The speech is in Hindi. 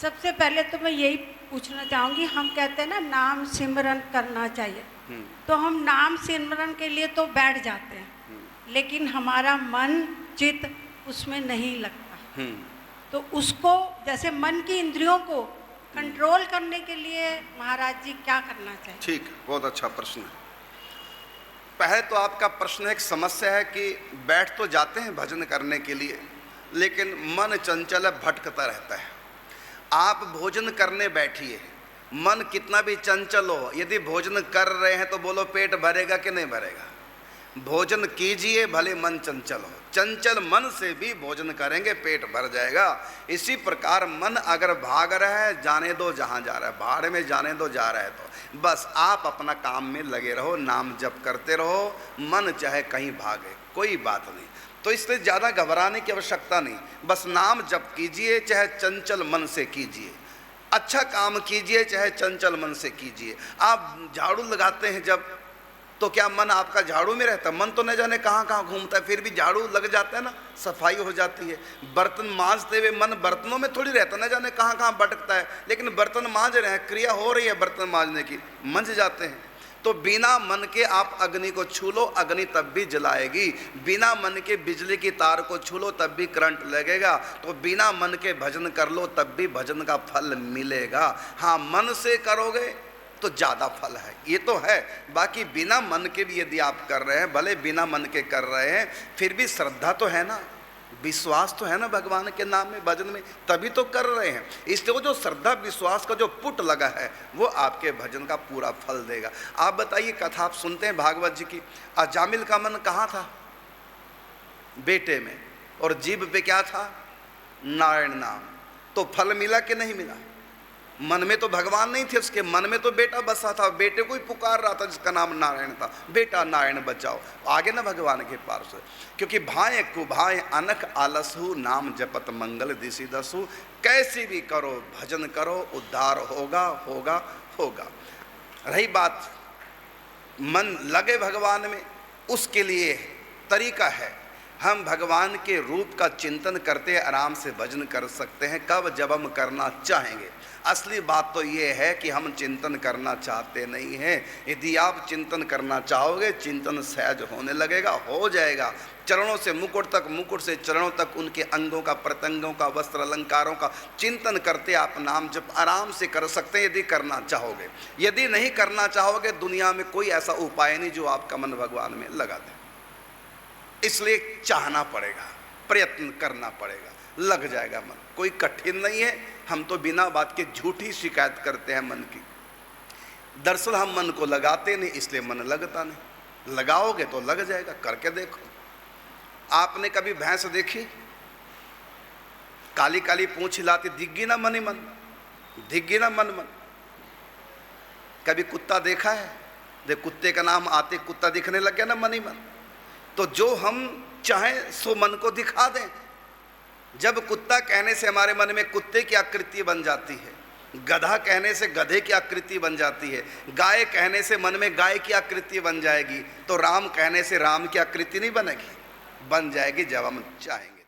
सबसे पहले तो मैं यही पूछना चाहूँगी, हम कहते हैं ना नाम सिमरन करना चाहिए, तो हम नाम सिमरन के लिए तो बैठ जाते हैं, लेकिन हमारा मन चित्त उसमें नहीं लगता। तो उसको जैसे मन की इंद्रियों को कंट्रोल करने के लिए महाराज जी क्या करना चाहिए? ठीक, बहुत अच्छा प्रश्न है। पहले तो आपका प्रश्न एक समस्या है कि बैठ तो जाते हैं भजन करने के लिए, लेकिन मन चंचल भटकता रहता है। आप भोजन करने बैठिए, मन कितना भी चंचल हो, यदि भोजन कर रहे हैं तो बोलो पेट भरेगा कि नहीं भरेगा। भोजन कीजिए भले मन चंचल हो, चंचल मन से भी भोजन करेंगे पेट भर जाएगा। इसी प्रकार मन अगर भाग रहा है, जाने दो जहाँ जा रहा है, भाड़ में जाने दो जा रहा है, तो बस आप अपना काम में लगे रहो, नाम जप करते रहो, मन चाहे कहीं भागे कोई बात नहीं। तो इसलिए ज़्यादा घबराने की आवश्यकता नहीं, बस नाम जप कीजिए, चाहे चंचल मन से कीजिए, अच्छा काम कीजिए चाहे चंचल मन से कीजिए। आप झाड़ू लगाते हैं जब, तो क्या मन आपका झाड़ू में रहता है? मन तो न जाने कहाँ कहाँ घूमता है, फिर भी झाड़ू लग जाता है ना, सफाई हो जाती है। बर्तन मांजते हुए मन बर्तनों में थोड़ी रहता, न जाने कहाँ कहाँ भटकता है, लेकिन बर्तन मांज रहे हैं, क्रिया हो रही है बर्तन मांजने की, मंज जाते हैं। तो बिना मन के आप अग्नि को छू लो, अग्नि तब भी जलाएगी। बिना मन के बिजली की तार को छू लो तब भी करंट लगेगा। तो बिना मन के भजन कर लो तब भी भजन का फल मिलेगा। हाँ, मन से करोगे तो ज़्यादा फल है, ये तो है। बाकी बिना मन के भी यदि आप कर रहे हैं, भले बिना मन के कर रहे हैं, फिर भी श्रद्धा तो है ना, विश्वास तो है ना भगवान के नाम में, भजन में, तभी तो कर रहे हैं। इसलिए वो जो श्रद्धा विश्वास का जो पुट लगा है वो आपके भजन का पूरा फल देगा। आप बताइए, कथा आप सुनते हैं भागवत जी की, अजामिल का मन कहाँ था? बेटे में, और जीभ पे क्या था? नारायण नाम। तो फल मिला कि नहीं मिला? मन में तो भगवान नहीं थे उसके, मन में तो बेटा बसा था, बेटे को ही पुकार रहा था जिसका नाम नारायण था, बेटा नारायण बचाओ। आगे ना भगवान के पास, क्योंकि भाए कुभाए अनख आलसहु, नाम जपत मंगल दिशि दसु। कैसी भी करो भजन करो, उद्धार होगा होगा होगा। रही बात मन लगे भगवान में, उसके लिए तरीका है। हम भगवान के रूप का चिंतन करते आराम से भजन कर सकते हैं, कब? जब हम करना चाहेंगे। असली बात तो ये है कि हम चिंतन करना चाहते नहीं हैं। यदि आप चिंतन करना चाहोगे, चिंतन सहज होने लगेगा, हो जाएगा। चरणों से मुकुट तक, मुकुट से चरणों तक, उनके अंगों का, प्रत्यंगों का, वस्त्र अलंकारों का चिंतन करते आप नाम जप आराम से कर सकते हैं, यदि करना चाहोगे। यदि नहीं करना चाहोगे, दुनिया में कोई ऐसा उपाय नहीं जो आपका मन भगवान में लगा दे। इसलिए चाहना पड़ेगा, प्रयत्न करना पड़ेगा, लग जाएगा मन, कोई कठिन नहीं है। हम तो बिना बात के झूठी शिकायत करते हैं मन की। दरअसल हम मन को लगाते नहीं, इसलिए मन लगता नहीं। लगाओगे तो लग जाएगा, करके देखो। आपने कभी भैंस देखी? काली काली पूंछ हिलाती, दिखगी ना मन ही मन, दिखगी ना मन मन। कभी कुत्ता देखा है? देख, कुत्ते का नाम आते कुत्ता दिखने लग गया ना मन ही मन। तो जो हम चाहें सो मन को दिखा दें। जब कुत्ता कहने से हमारे मन में कुत्ते की आकृति बन जाती है, गधा कहने से गधे की आकृति बन जाती है, गाय कहने से मन में गाय की आकृति बन जाएगी, तो राम कहने से राम की आकृति नहीं बनेगी? बन जाएगी जब हम चाहेंगे।